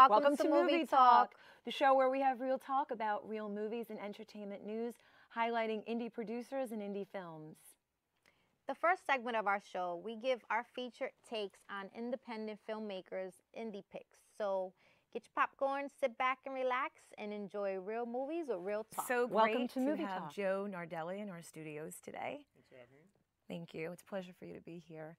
Welcome to Movie Talk, the show where we have real talk about real movies and entertainment news, highlighting indie producers and indie films. The first segment of our show, we give our featured takes on independent filmmakers' indie picks. So get your popcorn, sit back and relax, and enjoy real movies with real talk. So welcome great to have Joe Nordelli in our studios today. Thanks for having me. Thank you. It's a pleasure for you to be here.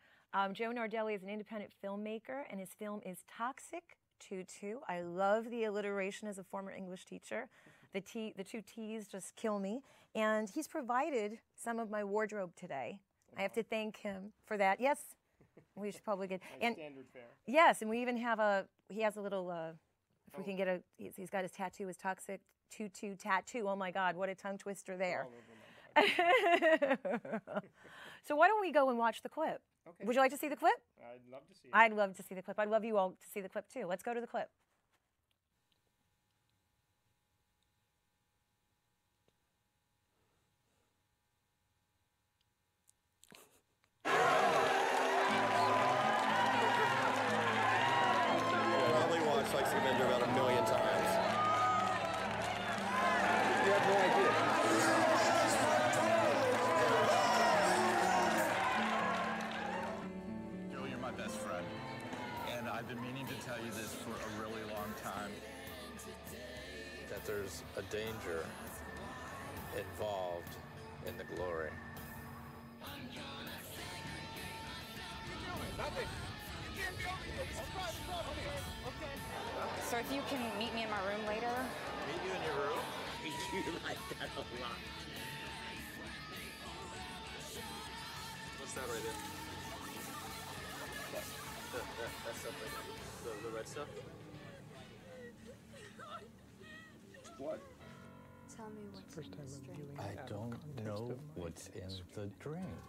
Joe Nordelli is an independent filmmaker, and his film is Toxic TUTU. I love the alliteration as a former English teacher. The two T's just kill me. And he's provided some of my wardrobe today. I have to thank him for that. Yes, we should probably get and standard fare. Yes, and we even have he has a little. If we can get he's got his tattoo, his Toxic TUTU tattoo. Oh my God, what a tongue twister there! So why don't we go and watch the clip? Okay. Would you like to see the clip? I'd love to see it. I'd love to see the clip. I'd love you all to see the clip too. Let's go to the clip. Probably watched Toxic Avenger about 1 million times. You have no idea. Joe, you're my best friend. And I've been meaning to tell you this for a really long time. That there's a danger involved in the glory. So if you can meet me in my room later. Meet you in your room? You like that a lot. What's that right there? That stuff right there. The red stuff? What? Tell me what's First in time this I'm drink. viewing I it out of don't context know of my what's in the drink.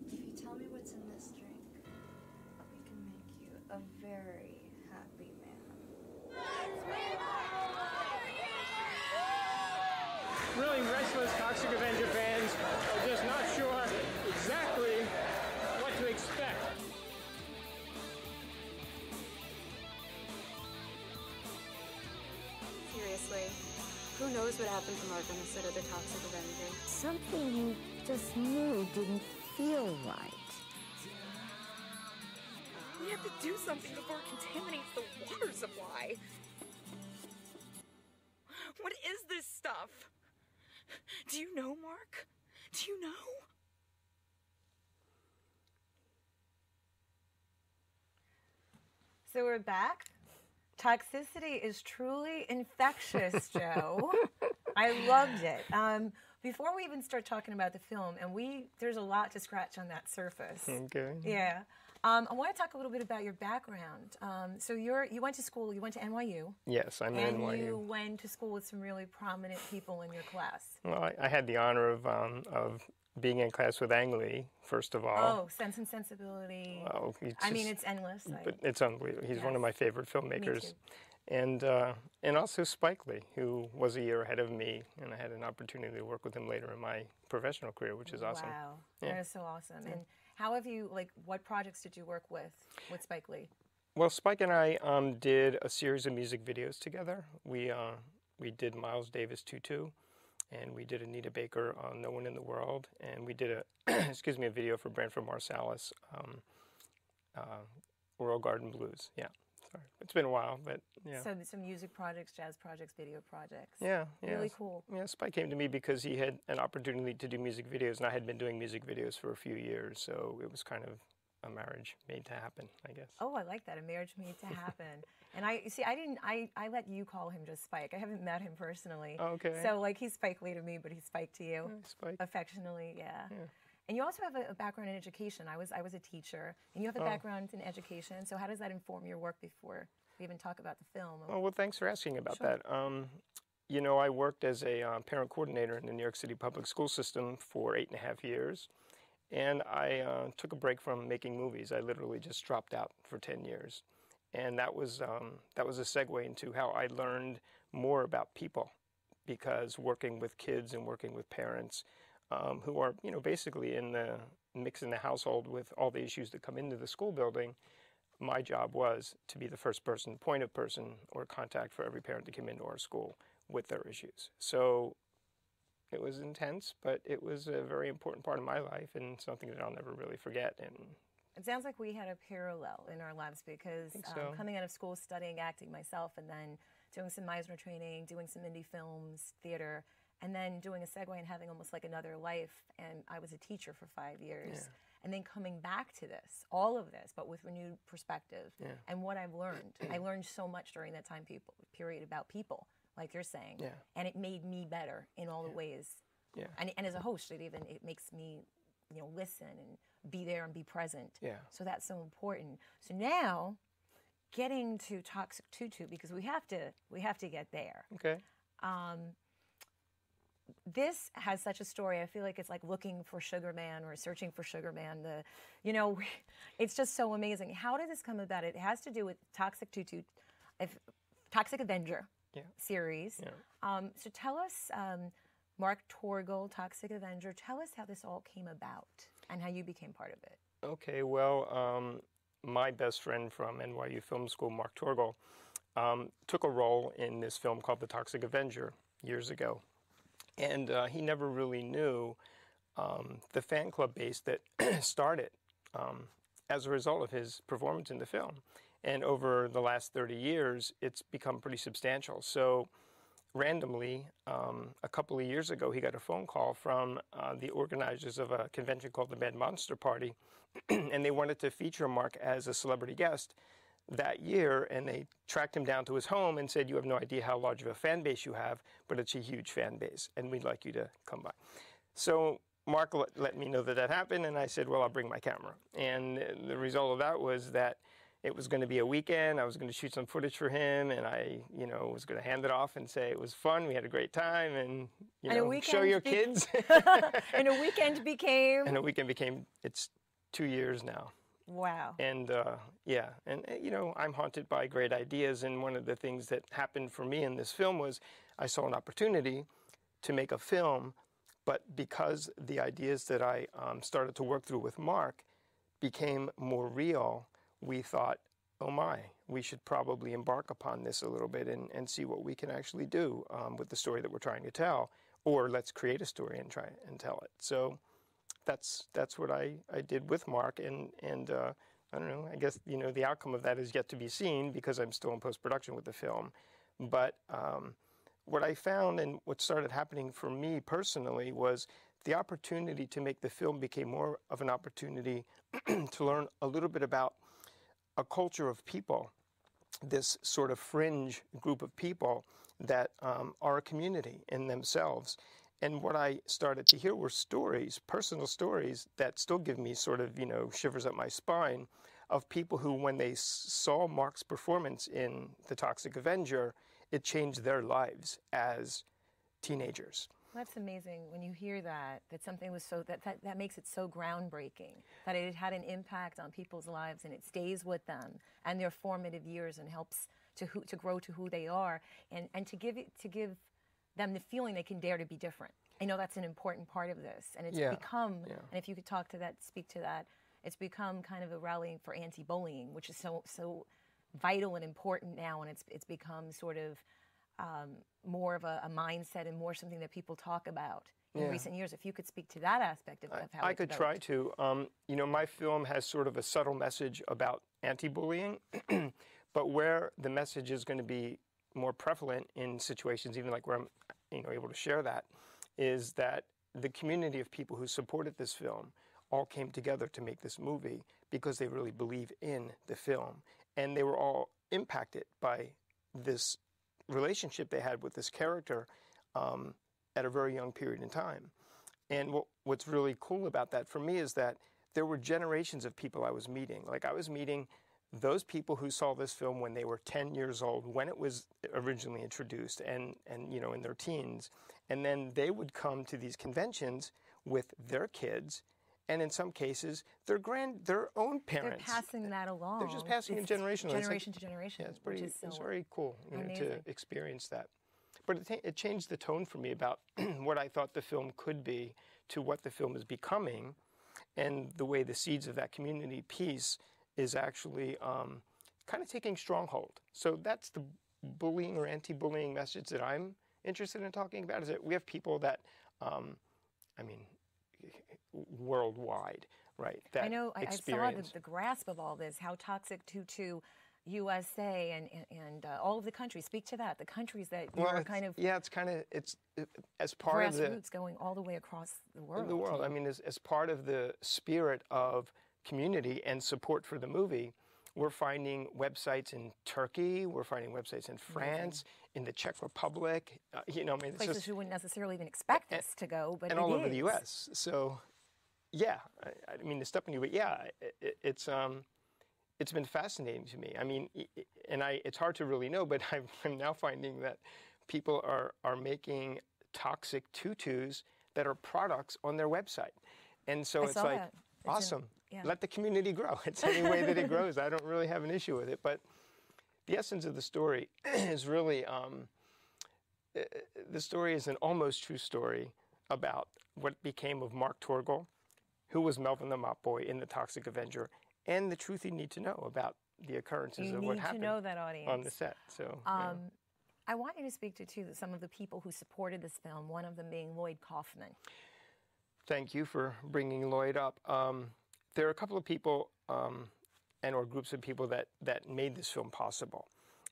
If you tell me what's in this drink, we can make you a very happy man. Really restless Toxic Avenger fans are just not sure exactly what to expect. Seriously, who knows what happened to Mark on the set of the Toxic Avenger? Something you just knew didn't feel right. We have to do something before it contaminates the water supply. What is this stuff? Do you know, Mark? Do you know? So we're back. Toxicity is truly infectious, Joe. I loved it. Before we even start talking about the film, and there's a lot to scratch on that surface. Okay. Yeah. I want to talk a little bit about your background. So you went to school, you went to NYU. Yes, I'm in NYU. And you went to school with some really prominent people in your class. Well, I had the honor of being in class with Ang Lee, first of all. Oh, Sense and Sensibility. Well, I mean, it's endless. But it's unbelievable. He's one of my favorite filmmakers. Me too. And also Spike Lee, who was a year ahead of me, and I had an opportunity to work with him later in my professional career, which is awesome. Wow, Yeah. that is so awesome. Yeah. And how have you, what projects did you work with Spike Lee? Well, Spike and I did a series of music videos together. We did Miles Davis' TUTU, and we did Anita Baker on No One in the World, and we did a a video for Branford Marsalis, Royal Garden Blues. Yeah, sorry, it's been a while, but yeah. So some music projects, jazz projects, video projects. Yeah, really cool. Yeah, Spike came to me because he had an opportunity to do music videos, and I had been doing music videos for a few years, so it was kind of a marriage made to happen, I guess. Oh, I like that, a marriage made to happen. And I let you call him just Spike. I haven't met him personally. Oh, okay. So he's Spike Lee to me, but he's Spike to you. Spike. Affectionately, yeah. And you also have a background in education. I was a teacher, and you have a background in education. So how does that inform your work before we even talk about the film? Oh, well, thanks for asking about that. You know, I worked as a parent coordinator in the New York City public school system for 8.5 years. And I took a break from making movies. I literally just dropped out for 10 years. And that was a segue into how I learned more about people, because working with kids and working with parents who are, you know, basically in the mix in the household with all the issues that come into the school building, my job was to be the first person, point of person, or contact for every parent to come into our school with their issues. So it was intense, but it was a very important part of my life and something that I'll never really forget. And it sounds like we had a parallel in our lives because so. Coming out of school, studying acting myself, and then doing some Meisner training, doing some indie films, theater, and then doing a segue and having almost like another life. And I was a teacher for 5 years. Yeah. And then coming back to this, all of this, but with renewed perspective. Yeah. And what I've learned, I learned so much during that time period about people, like you're saying. Yeah. And it made me better in all the ways. Yeah. And as a host, it makes me, listen and be there and be present. Yeah. So that's so important. So now, getting to Toxic TUTU, because we have to get there. Okay. This has such a story. I feel like it's like looking for Sugar Man or searching for Sugar Man. It's just so amazing. How did this come about? It has to do with Toxic TUTU, Toxic Avenger series. Yeah. So tell us, Mark Torgel, Toxic Avenger, tell us how this all came about and how you became part of it. Okay, well, my best friend from NYU Film School, Mark Torgel, took a role in this film called The Toxic Avenger years ago. And he never really knew the fan club base that started as a result of his performance in the film. And over the last 30 years, it's become pretty substantial. So randomly, a couple of years ago, he got a phone call from the organizers of a convention called the Mad Monster Party, and they wanted to feature Mark as a celebrity guest that year, and they tracked him down to his home and said, "You have no idea how large of a fan base you have, but it's a huge fan base, and we'd like you to come by." So Mark let me know that happened, and I said, "Well, I'll bring my camera." And the result of that was that it was going to be a weekend. I was going to shoot some footage for him, and I, was going to hand it off and say it was fun. We had a great time, and show your kids. And a weekend became. And a weekend became. It's 2 years now. Wow. And I'm haunted by great ideas. And one of the things that happened for me in this film was I saw an opportunity to make a film, but because the ideas that I started to work through with Mark became more real, we thought, oh my, we should probably embark upon this a little bit and see what we can actually do with the story that we're trying to tell, or let's create a story and try and tell it. So that's what I did with Mark, and I don't know, I guess, the outcome of that is yet to be seen because I'm still in post-production with the film. But what I found and what started happening for me personally was the opportunity to make the film became more of an opportunity to learn a little bit about a culture of people, this sort of fringe group of people that are a community in themselves. And what I started to hear were stories, personal stories, that still give me sort of, shivers up my spine, of people who, when they saw Mark's performance in The Toxic Avenger, it changed their lives as teenagers. That's amazing when you hear that something was so, that makes it so groundbreaking, that it had an impact on people's lives and it stays with them and their formative years and helps to grow to who they are and to give them the feeling they can dare to be different. I know that's an important part of this, and it's become, and if you could speak to that, it's become kind of a rallying for anti-bullying, which is so vital and important now, and it's become sort of more of a mindset and more something that people talk about in recent years. If you could speak to that aspect of how I could try to. My film has sort of a subtle message about anti-bullying, but where the message is going to be more prevalent in situations, even like where I'm able to share that, is that the community of people who supported this film all came together to make this movie because they really believe in the film. And they were all impacted by this relationship they had with this character at a very young period in time. And what's really cool about that for me is that there were generations of people I was meeting. Like, I was meeting those people who saw this film when they were 10 years old, when it was originally introduced, and in their teens. And then they would come to these conventions with their kids, and in some cases, their own parents. They're passing that along. They're just passing it generationally. Generation to generation. Yeah, it's very cool to experience that. But it changed the tone for me about what I thought the film could be to what the film is becoming, and the way the seeds of that community piece is actually kind of taking stronghold. So that's the bullying or anti-bullying message that I'm interested in talking about, is that we have people that, I mean, worldwide, right? That I know, I saw experience. the grasp of all this, how Toxic TUTU USA and all of the countries, speak to that, the countries that you're kind of... Yeah, it's as part of the... Grassroots going all the way across the world. The world, I mean, as part of the spirit of community and support for the movie, we're finding websites in Turkey, we're finding websites in France, in the Czech Republic, you know, I mean, it's places just, you wouldn't necessarily even expect this to go, but and all over the U.S. So, yeah, I mean, to step on you, but yeah, it's been fascinating to me. I mean, it's hard to really know, but I'm now finding that people are making toxic tutus that are products on their website, and so it's like awesome. Let the community grow. It's any way that it grows. I don't really have an issue with it, but the essence of the story is really the story is an almost true story about what became of Mark Torgel, who was Melvin the Mop Boy in the Toxic Avenger, and the truth you need to know about the occurrences of what happened know that, audience. On the set. So, I want you to speak to, too, some of the people who supported this film, one of them being Lloyd Kaufman. Thank you for bringing Lloyd up. There are a couple of people and or groups of people that made this film possible.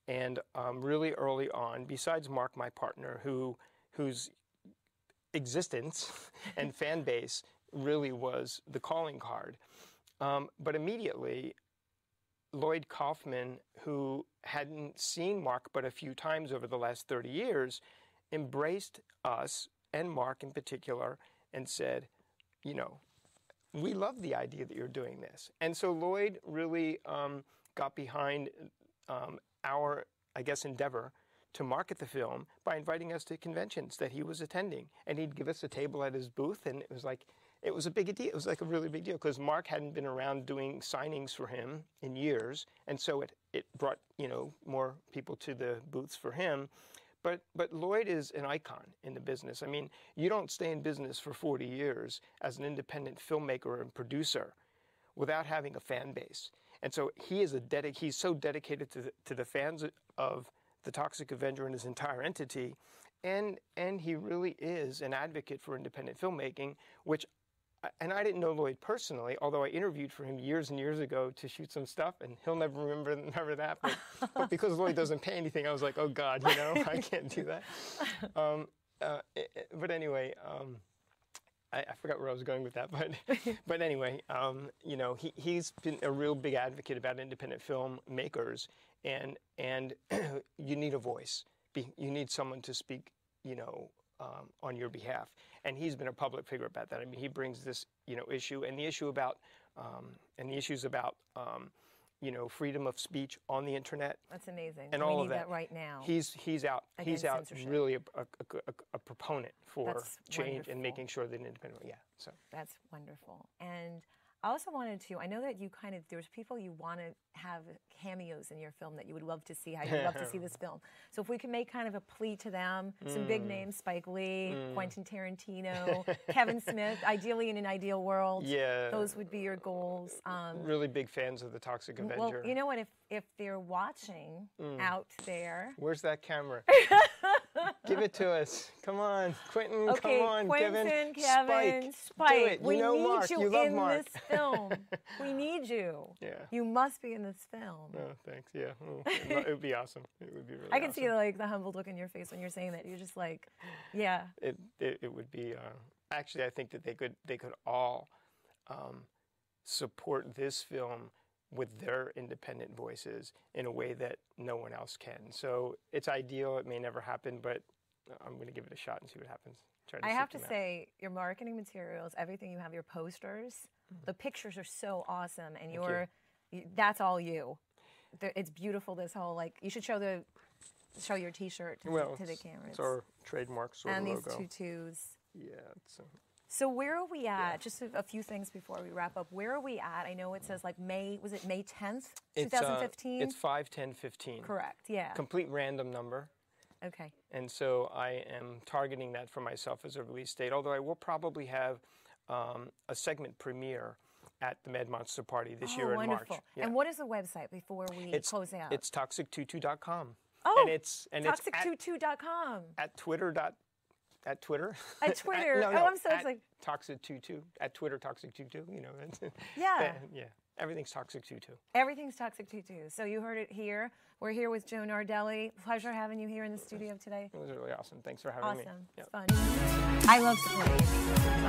And really early on, besides Mark, my partner, whose existence and fan base really was the calling card, but immediately, Lloyd Kaufman, who hadn't seen Mark but a few times over the last 30 years, embraced us, and Mark in particular, and said, you know, we love the idea that you're doing this. And so Lloyd really got behind our, I guess, endeavor to market the film by inviting us to conventions that he was attending. And he'd give us a table at his booth, and it was a big deal. It was like a really big deal because Mark hadn't been around doing signings for him in years, and so it brought, you know, more people to the booths for him. But Lloyd is an icon in the business. I mean, you don't stay in business for 40 years as an independent filmmaker and producer without having a fan base. And so he's so dedicated to the fans of the Toxic Avenger and his entire entity, and he really is an advocate for independent filmmaking, which. And I didn't know Lloyd personally, although I interviewed for him years and years ago to shoot some stuff, and he'll never remember that. But because Lloyd doesn't pay anything, I was like, oh God, you know, I can't do that. But anyway, I forgot where I was going with that. But anyway, you know, he's been a real big advocate about independent filmmakers, and you need a voice. You need someone to speak, you know, on your behalf. And he's been a public figure about that. I mean, he brings this, you know, issue and the issue about, you know, freedom of speech on the internet. That's amazing. And we all need of that right now. He's out censorship. really a proponent for That's change wonderful. and making sure that independent. Yeah. So that's wonderful. And I also wanted to, I know that you there's people you want to have cameos in your film that you would love to see, how you would love to see this film. So if we can make kind of a plea to them, some big names, Spike Lee, Quentin Tarantino, Kevin Smith, ideally in an ideal world, those would be your goals. Really big fans of the Toxic Avenger. Well, you know what, if they're watching out there. Where's that camera? Give it to us. Come on, Quentin, okay, come on, Kevin, Spike. Do it. We you know need Mark. you You love in Mark. this film. We need you. Yeah. You must be in this film. Oh, thanks. Yeah. Oh, it would be awesome. It would be really I can awesome. see like the humbled look in your face when you're saying that. You're just like, yeah. It would be. Actually, I think that they could all support this film with their independent voices in a way that no one else can. So it's ideal. It may never happen, but I'm going to give it a shot and see what happens. I have to say, your marketing materials, everything you have, your posters, the pictures are so awesome, and that's all you. It's beautiful. This whole you should show your T-shirt to the camera. It's our trademark sort and of logo. logo. And these tutus. Yeah. So where are we at? Just a few things before we wrap up. Where are we at? I know it says May 10th, 2015? It's 5/10/15. Correct, yeah. Complete random number. Okay. And so I am targeting that for myself as a release date, although I will probably have a segment premiere at the Mad Monster Party this Oh, year in wonderful. March. Yeah. And what is the website before we close out? It's toxictutu.com. Oh, and it's toxic22.com. at Twitter. At Twitter. At Twitter. no, oh, I'm so at excited. Toxic22 at Twitter. Toxic22. You know. Yeah. Yeah. Everything's Toxic22. Everything's Toxic22. So you heard it here. We're here with Joe Nordelli. Pleasure having you here in the studio today. It was really awesome. Thanks for having me. Awesome. Yep. It's fun. I love supporting indie.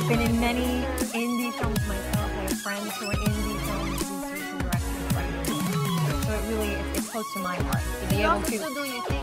I've been in many indie films myself. I have friends who are indie film producers and directors, writers. So it really, it's close to my heart to be You're able also to. still doing your thing.